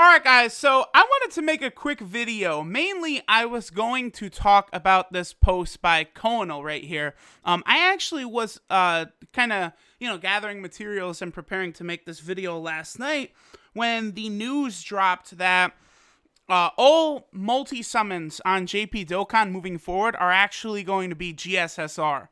Alright guys, so I wanted to make a quick video. Mainly, I was going to talk about this post by Conal right here. I actually was kind of, gathering materials and preparing to make this video last night when the news dropped that all multi-summons on JP Dokkan moving forward are actually going to be GSSR.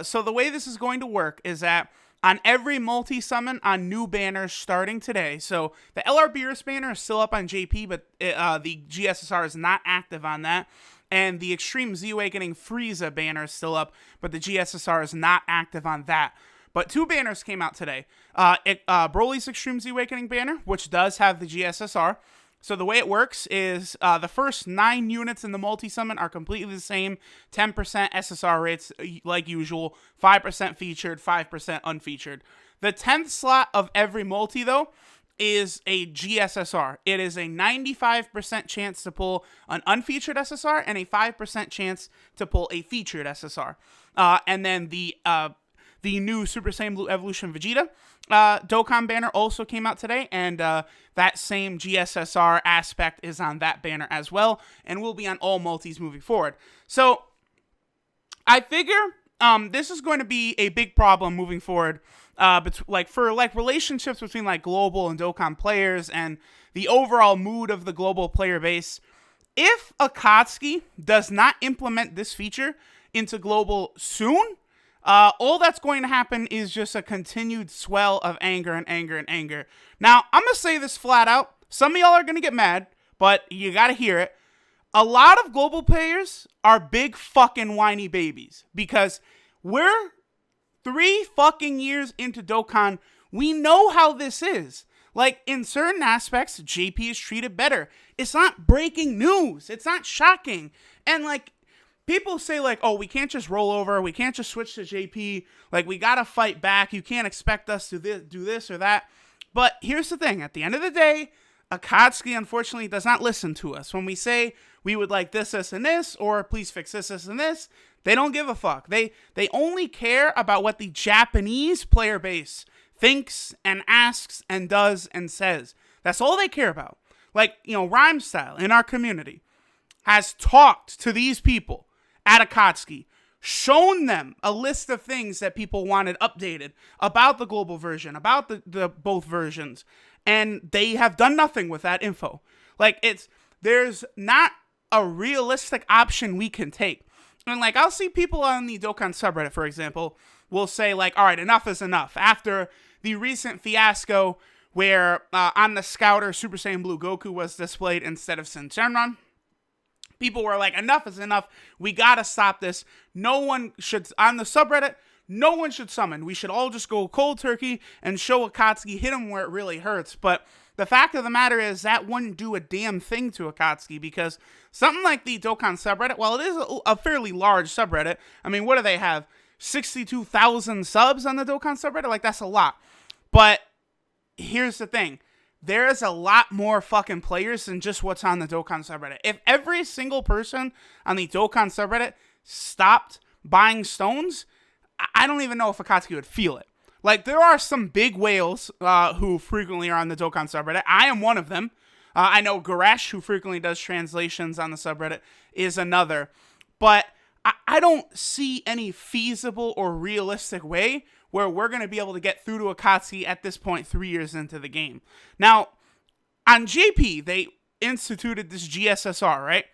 So the way this is going to work is that on every multi-summon on new banners starting today, so the LR Beerus banner is still up on JP, but the GSSR is not active on that, and the Extreme Z Awakening Frieza banner is still up, but the GSSR is not active on that. But two banners came out today. Broly's Extreme Z Awakening banner, which does have the GSSR. So the way it works is the first 9 units in the multi-summon are completely the same. 10% SSR rates like usual. 5% featured, 5% unfeatured. The 10th slot of every multi, though, is a GSSR. It is a 95% chance to pull an unfeatured SSR and a 5% chance to pull a featured SSR. And then the new Super Saiyan Blue Evolution Vegeta Dokkan banner also came out today, and that same GSSR aspect is on that banner as well, and will be on all multis moving forward. So, I figure this is going to be a big problem moving forward, for relationships between global and Dokkan players, and the overall mood of the global player base. If Akatsuki does not implement this feature into global soon, all that's going to happen is just a continued swell of anger and anger and anger. Now, I'm going to say this flat out. Some of y'all are going to get mad, but you got to hear it. A lot of global players are big fucking whiny babies because we're 3 fucking years into Dokkan. We know how this is. In certain aspects, JP is treated better. It's not breaking news. It's not shocking. And, people say, oh, we can't just roll over. We can't just switch to JP. We got to fight back. You can't expect us to do this or that. But here's the thing. At the end of the day, Akatsuki, unfortunately, does not listen to us. When we say we would like this, and this, or please fix this, and this, they don't give a fuck. They only care about what the Japanese player base thinks and asks and does and says. That's all they care about. Rhyme Style in our community has talked to these people at Akatsuki, shown them a list of things that people wanted updated about the global version, about the both versions, and they have done nothing with that info. There's not a realistic option we can take. And I'll see people on the Dokkan subreddit, for example, will say all right, enough is enough. After the recent fiasco where on the Scouter, Super Saiyan Blue Goku was displayed instead of Shenron, people were like, enough is enough. We gotta stop this. No one should, on the subreddit, no one should summon. We should all just go cold turkey and show Akatsuki, hit him where it really hurts. But the fact of the matter is that wouldn't do a damn thing to Akatsuki, because something like the Dokkan subreddit, while it is a fairly large subreddit, I mean, what do they have? 62,000 subs on the Dokkan subreddit? That's a lot. But here's the thing. There's a lot more fucking players than just what's on the Dokkan subreddit. If every single person on the Dokkan subreddit stopped buying stones, I don't even know if Akatsuki would feel it. There are some big whales who frequently are on the Dokkan subreddit. I am one of them. I know Goresh, who frequently does translations on the subreddit, is another. But I don't see any feasible or realistic way where we're going to be able to get through to Akatsuki at this point 3 years into the game. Now, on JP, they instituted this GSSR, right?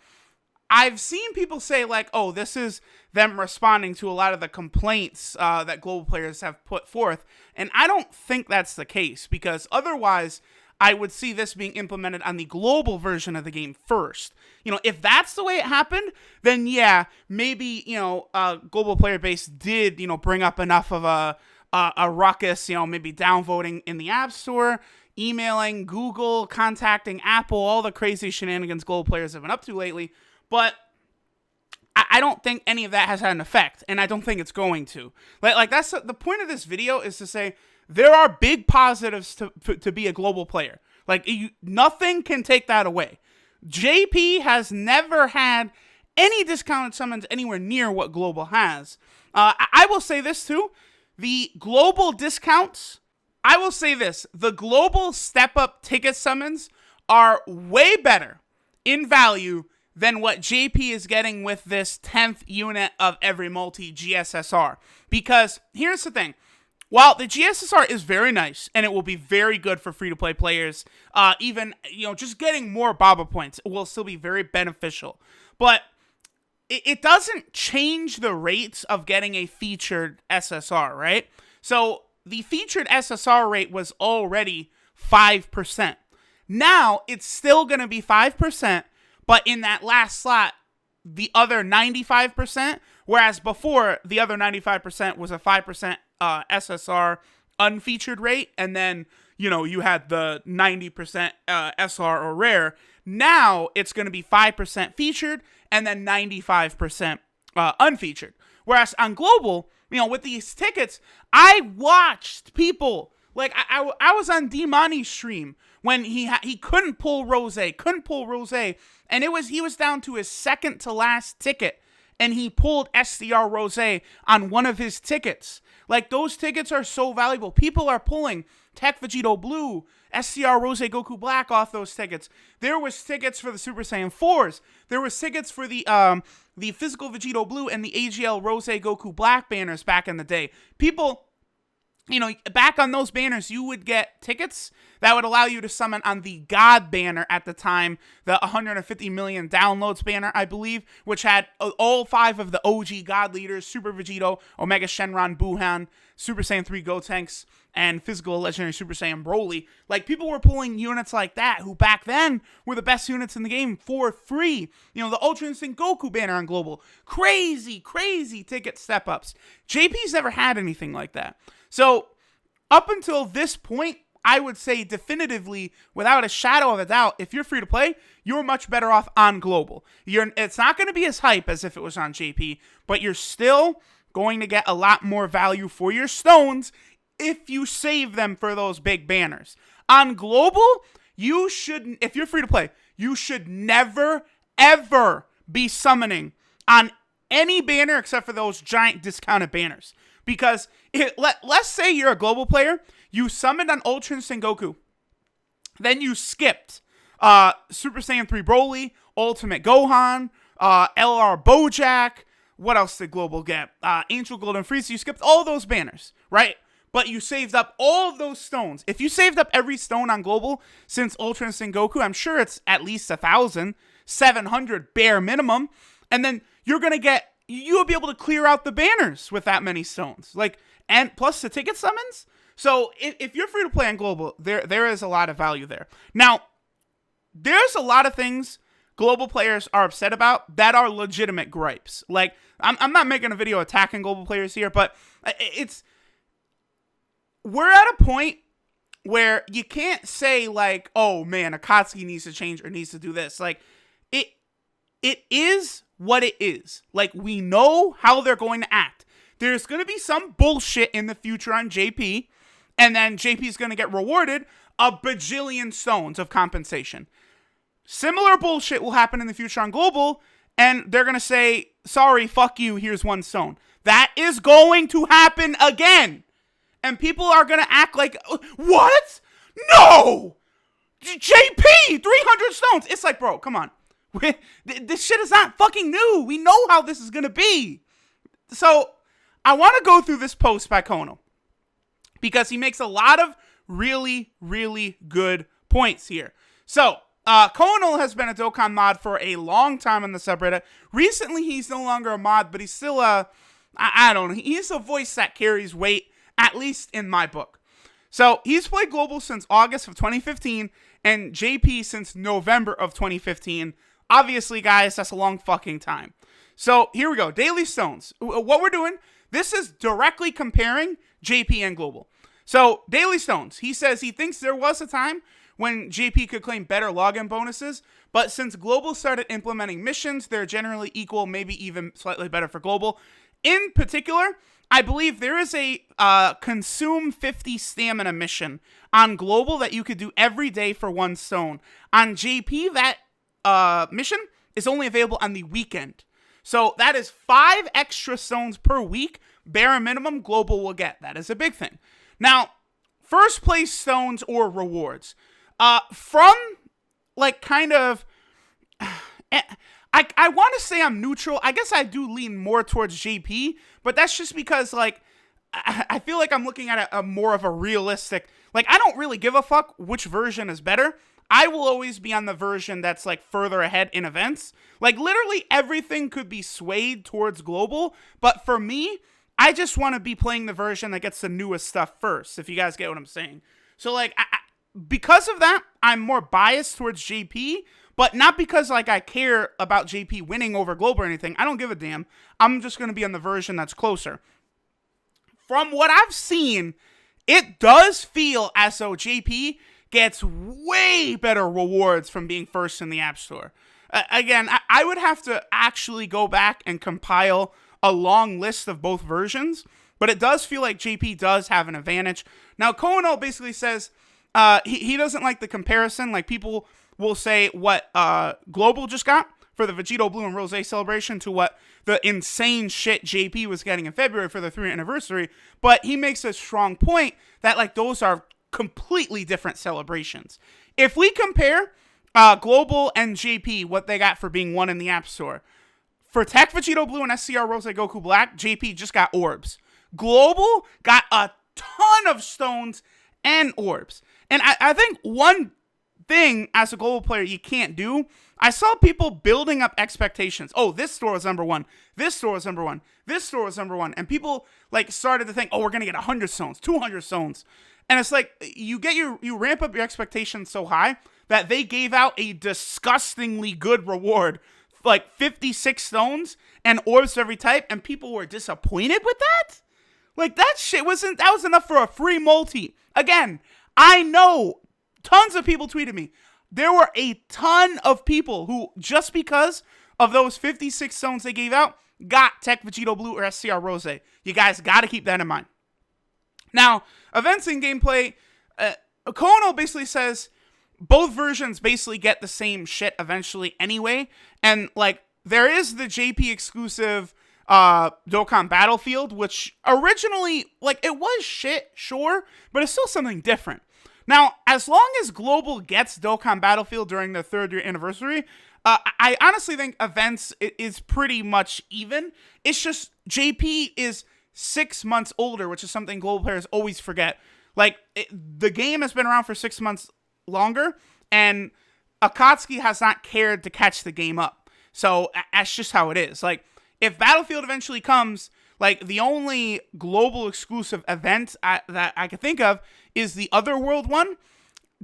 I've seen people say, oh, this is them responding to a lot of the complaints that global players have put forth. And I don't think that's the case, because otherwise I would see this being implemented on the global version of the game first. If that's the way it happened, then yeah, maybe, global player base did, bring up enough of a ruckus, maybe downvoting in the App Store, emailing Google, contacting Apple, all the crazy shenanigans global players have been up to lately. But I don't think any of that has had an effect, and I don't think it's going to. That's the point of this video, is to say there are big positives to be a global player. Nothing can take that away. JP has never had any discounted summons anywhere near what global has. I will say this too. The global discounts, I will say this. The global step-up ticket summons are way better in value than what JP is getting with this 10th unit of every multi GSSR. Because here's the thing. While the GSSR is very nice, and it will be very good for free-to-play players, even, just getting more Baba points will still be very beneficial. But it doesn't change the rates of getting a featured SSR, right? So the featured SSR rate was already 5%. Now, it's still going to be 5%, but in that last slot, the other 95%, whereas before, the other 95% was a 5% SSR unfeatured rate, and then, you had the 90% SR or rare. Now, it's going to be 5% featured, and then 95% unfeatured. Whereas on Global, with these tickets, I watched people, like, I was on D-Money's stream when he couldn't pull Rose, and he was down to his second to last ticket, and he pulled SDR Rose on one of his tickets. Like, those tickets are so valuable. People are pulling Tech Vegito Blue, SDR Rose Goku Black off those tickets. There was tickets for the Super Saiyan 4s. There was tickets for the Physical Vegito Blue and the AGL Rose Goku Black banners back in the day. People, back on those banners, you would get tickets that would allow you to summon on the God banner at the time, the 150 million downloads banner, I believe, which had all 5 of the OG God leaders, Super Vegito, Omega Shenron, Buhan, Super Saiyan 3 Gotenks, and Physical Legendary Super Saiyan Broly. Like, people were pulling units like that, who back then were the best units in the game for free. The Ultra Instinct Goku banner on Global. Crazy, crazy ticket step-ups. JP's never had anything like that. So, up until this point, I would say definitively, without a shadow of a doubt, if you're free to play, you're much better off on Global. It's not going to be as hype as if it was on JP, but you're still going to get a lot more value for your stones if you save them for those big banners. On Global, if you're free to play, you should never, ever be summoning on any banner except for those giant discounted banners. Because let's say you're a Global player, you summoned on Ultra Instinct Goku, then you skipped Super Saiyan 3 Broly, Ultimate Gohan, LR Bojack. What else did Global get? Angel Golden Frieza. You skipped all those banners, right? But you saved up all of those stones. If you saved up every stone on Global since Ultra Instinct Goku, I'm sure it's at least 1,700 bare minimum. And then you'll be able to clear out the banners with that many stones. And plus the ticket summons. So if you're free to play on Global, there is a lot of value there. Now, there's a lot of things Global players are upset about that are legitimate gripes. Like, I'm not making a video attacking Global players here, but we're at a point where you can't say, like, oh man, Akatsuki needs to change or needs to do this. Like, it is what it is. Like, we know how they're going to act. There's going to be some bullshit in the future on JP, and then JP's going to get rewarded a bajillion stones of compensation. Similar bullshit will happen in the future on Global, and they're going to say, sorry, fuck you, here's 1 stone. That is going to happen again. And people are going to act like, what? No! JP, 300 stones. It's like, bro, come on. This shit is not fucking new. We know how this is going to be. So, I want to go through this post by Kono, because he makes a lot of really, really good points here. So, Kono has been a Dokkan mod for a long time on the subreddit. Recently, he's no longer a mod, but he's still I don't know. He's a voice that carries weight, at least in my book. So, he's played Global since August of 2015, and JP since November of 2015. Obviously, guys, that's a long fucking time. So, here we go. Daily Stones. What we're doing, this is directly comparing JP and Global. So, Daily Stones. He says he thinks there was a time when JP could claim better login bonuses, but since Global started implementing missions, they're generally equal, maybe even slightly better for Global. In particular, I believe there is a consume 50 stamina mission on Global that you could do every day for 1 stone. On JP, that mission is only available on the weekend. So that is 5 extra stones per week, bare minimum Global will get. That is a big thing. Now, first place stones or rewards. From like kind of I want to say I'm neutral. I guess I do lean more towards JP, but that's just because like I feel like I'm looking at a more of a realistic, like I don't really give a fuck which version is better. I will always be on the version that's like further ahead in events. Like literally everything could be swayed towards global, but for me, I just want to be playing the version that gets the newest stuff first, if you guys get what I'm saying. So like because of that, I'm more biased towards JP, but not because like I care about JP winning over global or anything. I don't give a damn. I'm just going to be on the version that's closer. From what I've seen, it does feel as though JP gets way better rewards from being first in the App Store. Again, I would have to actually go back and compile a long list of both versions, but it does feel like JP does have an advantage. Now, Kono basically says he doesn't like the comparison. Like, people will say what Global just got for the Vegito Blue and Rosé celebration to what the insane shit JP was getting in February for the 3rd anniversary, but he makes a strong point that, like, those are completely different celebrations. If we compare Global and JP, what they got for being one in the App Store, for Tech Vegito Blue and SCR Rose Goku Black, JP just got orbs. Global got a ton of stones and orbs. And I think one thing as a global player you can't do, I saw people building up expectations. Oh, this store is number one. This store is number one. This store is number one. And people like started to think, oh, we're going to get 100 stones, 200 stones. And it's like you ramp up your expectations so high that they gave out a disgustingly good reward, like 56 stones and orbs of every type, and people were disappointed with that? Like, that shit that was enough for a free multi. Again, I know tons of people tweeted me. There were a ton of people who, just because of those 56 stones they gave out, got Tech Vegito Blue or SCR Rose. You guys got to keep that in mind. Now, events and gameplay, Kono basically says both versions basically get the same shit eventually anyway. And, like, there is the JP exclusive Dokkan Battlefield, which originally, like, it was shit, sure, but it's still something different. Now, as long as Global gets Dokkan Battlefield during the 3rd year anniversary, I honestly think events is pretty much even. It's just JP is 6 months older, which is something global players always forget. Like, the game has been around for 6 months longer, and Akatsuki has not cared to catch the game up. So that's just how it is. Like, if Battlefield eventually comes, like, the only global exclusive event that I could think of is the Otherworld one.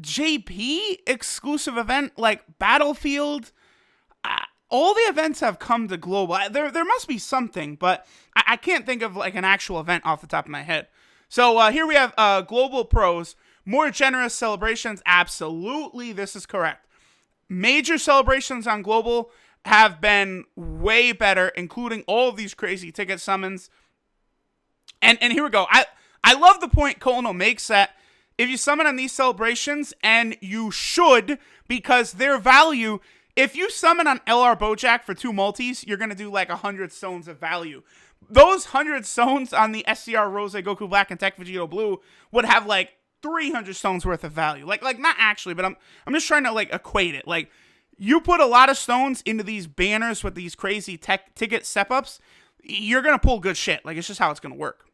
JP exclusive event, like Battlefield, all the events have come to global. There must be something, but I can't think of like an actual event off the top of my head. So here we have Global Pros. More generous celebrations. Absolutely, this is correct. Major celebrations on Global have been way better, including all of these crazy ticket summons. And here we go. I love the point Kono makes that if you summon on these celebrations, and you should, because their value, if you summon on LR Bojack for 2 multis, you're going to do like 100 stones of value. Those 100 stones on the SCR Rose Goku Black and Tech Vegito Blue would have like 300 stones worth of value. Like not actually, but I'm just trying to like equate it. Like, you put a lot of stones into these banners with these crazy ticket step-ups, you're going to pull good shit. Like, it's just how it's going to work.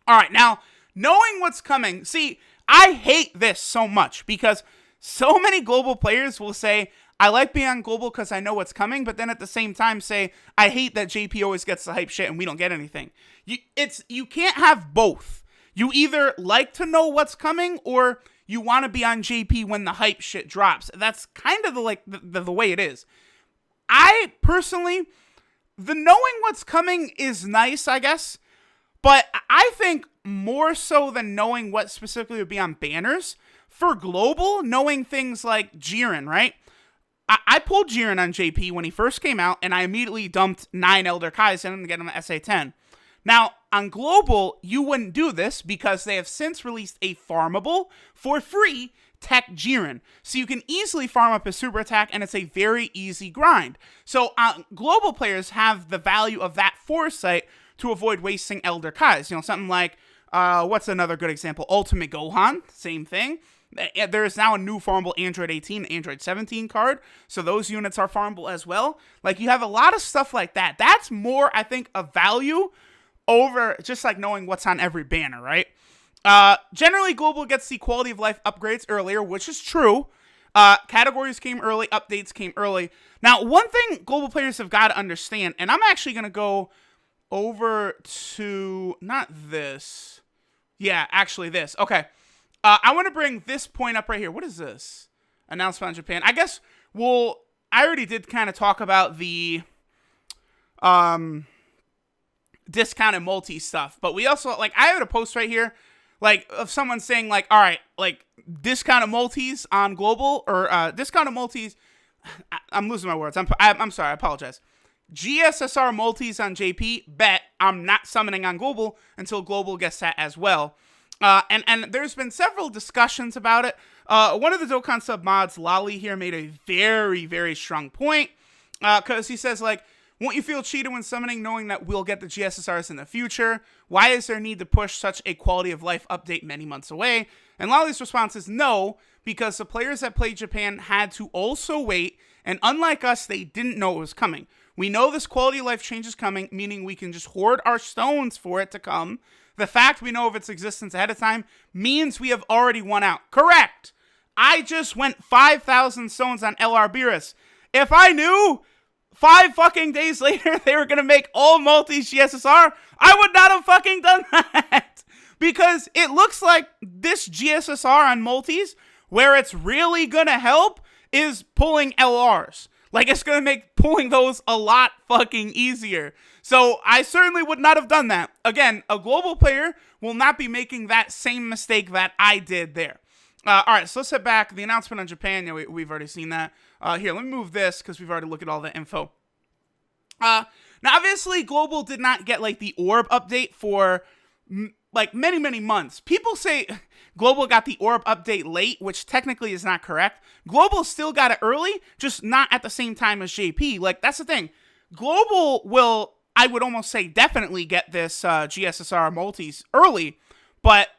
All right, now, knowing what's coming, see, I hate this so much because so many global players will say, I like being on global because I know what's coming, but then at the same time say, I hate that JP always gets the hype shit and we don't get anything. You can't have both. You either like to know what's coming or you want to be on JP when the hype shit drops. That's kind of the way it is. I personally, the knowing what's coming is nice, I guess. But I think more so than knowing what specifically would be on banners, for global, knowing things like Jiren, right? I pulled Jiren on JP when he first came out, and I immediately dumped 9 Elder Kais in him to get him an SA10. Now, on global, you wouldn't do this because they have since released a farmable, for free, Tech Jiren. So you can easily farm up his super attack, and it's a very easy grind. So global players have the value of that foresight to avoid wasting Elder Kais. You know, something like, what's another good example? Ultimate Gohan, same thing. There is now a new farmable Android 18, Android 17 card, so those units are farmable as well. Like, you have a lot of stuff like that. That's more, I think, of value over just like knowing what's on every banner, right? Generally, Global gets the quality of life upgrades earlier, which is true. Categories came early, updates came early. Now, one thing Global players have got to understand, and I'm actually going to go over to, not this. Yeah, actually this. Okay. I want to bring this point up right here. What is this? Announcement on Japan. I guess, well, I already did kind of talk about the discounted multi stuff, but we also, like, I have a post right here, like, of someone saying, like, all right, like, discounted multis on Global, or discounted multis, I'm losing my words. I'm sorry, I apologize. GSSR multis on JP, bet I'm not summoning on Global until Global gets that as well. And there's been several discussions about it. One of the Dokkan sub mods, Lolly here, made a very, very strong point. Because he says, like, won't you feel cheated when summoning knowing that we'll get the GSSRs in the future? Why is there need to push such a quality of life update many months away? And Lolly's response is no, because the players that played Japan had to also wait, and unlike us, they didn't know it was coming. We know this quality of life change is coming, meaning we can just hoard our stones for it to come. The fact we know of its existence ahead of time means we have already won out. Correct! I just went 5,000 stones on LR Beerus. If I knew 5 fucking days later they were gonna make all multis GSSR, I would not have fucking done that! Because it looks like this GSSR on multis, where it's really gonna help, is pulling LRs. Like, it's gonna make pulling those a lot fucking easier. So I certainly would not have done that. Again, a Global player will not be making that same mistake that I did there. Alright, so let's head back. The announcement on Japan, yeah, we've already seen that. Here, let me move this, because we've already looked at all the info. Now, obviously, Global did not get, like, the orb update for, like, many, many months. People say Global got the orb update late, which technically is not correct. Global still got it early, just not at the same time as JP. Like, that's the thing. Global will, I would almost say, definitely get this GSSR multis early, but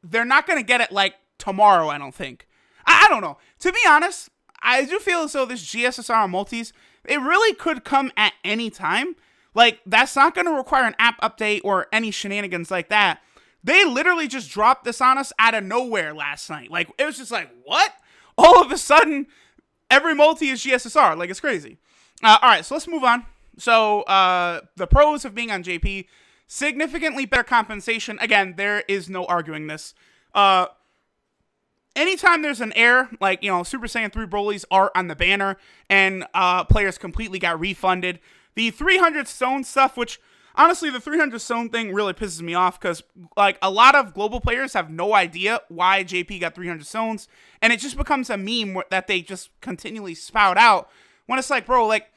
they're not going to get it, like, tomorrow, I don't think. I don't know. To be honest, I do feel as though this GSSR multis, it really could come at any time. Like, that's not going to require an app update or any shenanigans like that. They literally just dropped this on us out of nowhere last night. Like, it was just like, what? All of a sudden, every multi is GSSR. Like, it's crazy. Alright, so let's move on. So, the pros of being on JP, significantly better compensation. Again, there is no arguing this. Anytime there's an error, like, you know, Super Saiyan 3 Broly's art on the banner, and players completely got refunded. The 300 stone stuff, which, honestly, the 300 stone thing really pisses me off, because, like, a lot of Global players have no idea why JP got 300 stones, and it just becomes a meme that they just continually spout out, when it's like, bro, like,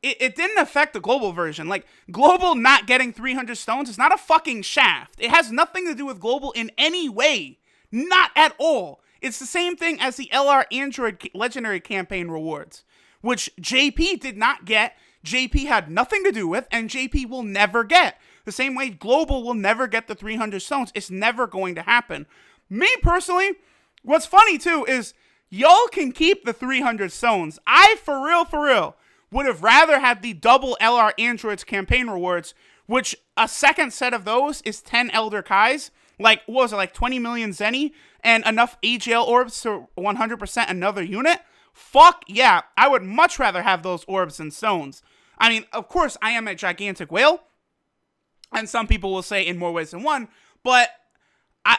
it didn't affect the Global version. Like, Global not getting 300 stones is not a fucking shaft. It has nothing to do with Global in any way. Not at all. It's the same thing as the LR Android Legendary Campaign rewards, which JP did not get, JP had nothing to do with, and JP will never get. The same way Global will never get the 300 stones. It's never going to happen. Me, personally, what's funny, too, is y'all can keep the 300 stones. I, for real, would have rather had the double LR Androids campaign rewards, which a second set of those is 10 Elder Kais, like, what was it, like 20 million Zenny, and enough AGL orbs to 100% another unit? Fuck yeah, I would much rather have those orbs than stones. I mean, of course, I am a gigantic whale, and some people will say in more ways than one, but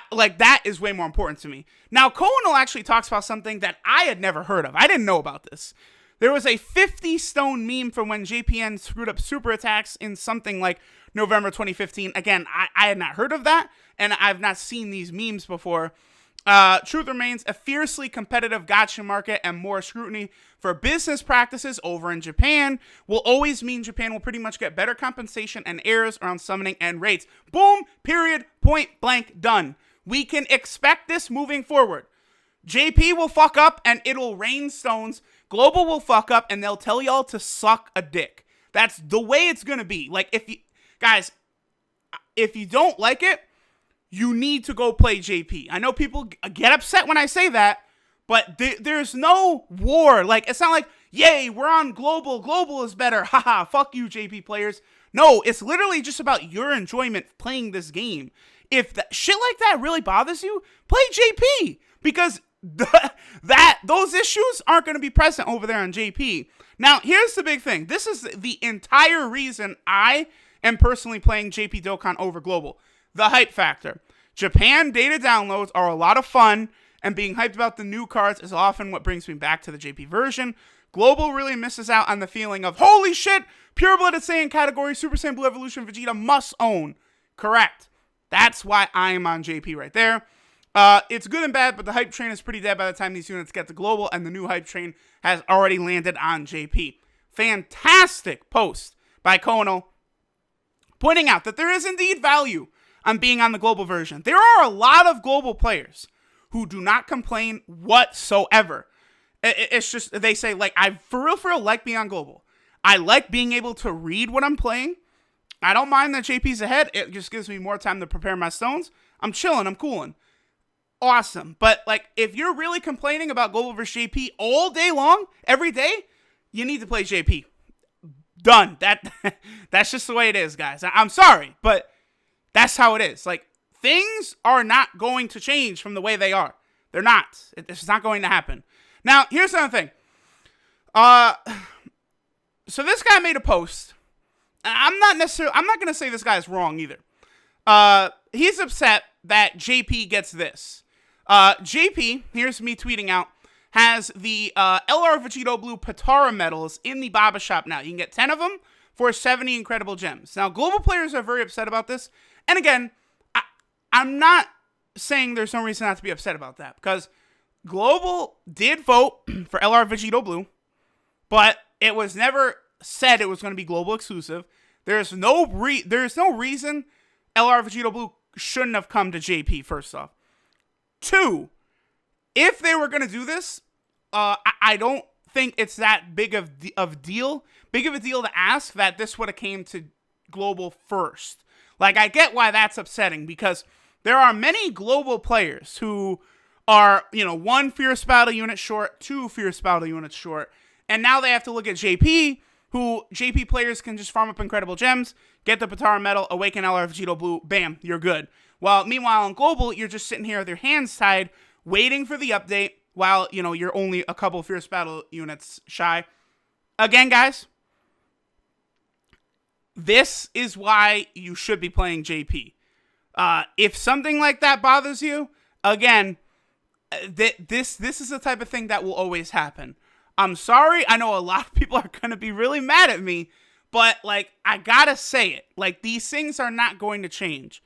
that is way more important to me. Now, Kono actually talks about something that I had never heard of. I didn't know about this. There was a 50 stone meme from when JPN screwed up super attacks in something like November 2015. Again, I had not heard of that, and I've not seen these memes before. Truth remains, a fiercely competitive gacha market and more scrutiny for business practices over in Japan will always mean Japan will pretty much get better compensation and errors around summoning and rates. Boom, period, point blank, done. We can expect this moving forward. JP will fuck up and it'll rain stones. Global will fuck up and they'll tell y'all to suck a dick. That's the way it's gonna be. Like, if you don't like it, you need to go play JP. I know people get upset when I say that, but there's no war. Like, it's not like, yay, we're on global. Global is better. Haha, fuck you, JP players. No, it's literally just about your enjoyment playing this game. If shit like that really bothers you, play JP. Because those issues aren't going to be present over there on JP. Now, here's the big thing. This is the entire reason I am personally playing JP Dokkan over global. The hype factor. Japan data downloads are a lot of fun, and being hyped about the new cards is often what brings me back to the JP version. Global really misses out on the feeling of, holy shit, pure-blooded Saiyan category, Super Saiyan Blue Evolution Vegeta must own. Correct. That's why I am on JP right there. It's good and bad, but the hype train is pretty dead by the time these units get to global, and the new hype train has already landed on JP. Fantastic post by Kono, pointing out that there is indeed value on being on the global version. There are a lot of global players who do not complain whatsoever. It's just, they say, like, I for real like being on global. I like being able to read what I'm playing. I don't mind that JP's ahead. It just gives me more time to prepare my stones. I'm chilling. I'm cooling. Awesome. But, like, if you're really complaining about global versus JP all day long, every day, you need to play JP. Done. That's just the way it is, guys. I'm sorry, but that's how it is. Like, things are not going to change from the way they are. They're not. It's not going to happen. Now, here's another thing. So this guy made a post. I'm not going to say this guy's wrong either. He's upset that JP gets this. JP, here's me tweeting out, has the LR Vegito Blue Patara medals in the Baba shop now. You can get 10 of them for 70 incredible gems. Now, global players are very upset about this. And again, I'm not saying there's no reason not to be upset about that, because global did vote for LR Vegito Blue, but it was never said it was going to be global exclusive. There's no reason LR Vegito Blue shouldn't have come to JP, first off. 2, if they were going to do this, I don't think it's that big of a deal to ask that this would have came to global first. Like, I get why that's upsetting, because there are many global players who are, 1 Fierce Battle unit short, 2 Fierce Battle units short, and now they have to look at JP, who JP players can just farm up incredible gems, get the Patara medal, awaken LR Vegito Blue, bam, you're good. Well, meanwhile, on global, you're just sitting here with your hands tied, waiting for the update, while, you're only a couple Fierce Battle units shy. Again, guys, this is why you should be playing JP. If something like that bothers you, again, this is the type of thing that will always happen. I'm sorry. I know a lot of people are going to be really mad at me, but, like, I gotta say it. Like, these things are not going to change.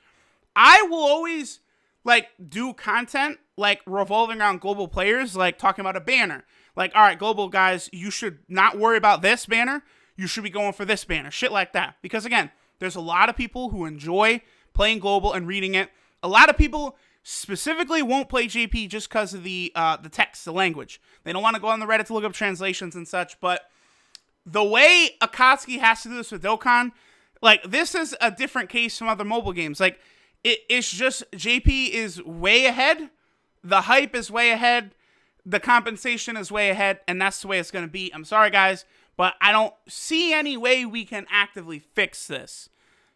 I will always, like, do content, like, revolving around global players, like, talking about a banner. Like, all right, global guys, you should not worry about this banner. You should be going for this banner. Shit like that. Because, again, there's a lot of people who enjoy playing global and reading it. A lot of people specifically won't play JP just because of the text, the language. They don't want to go on the Reddit to look up translations and such. But the way Akatsuki has to do this with Dokkan, like, this is a different case from other mobile games. Like, it's just JP is way ahead. The hype is way ahead. The compensation is way ahead. And that's the way it's going to be. I'm sorry, guys, but I don't see any way we can actively fix this.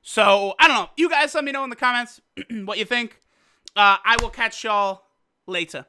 So, I don't know. You guys let me know in the comments what you think. I will catch y'all later.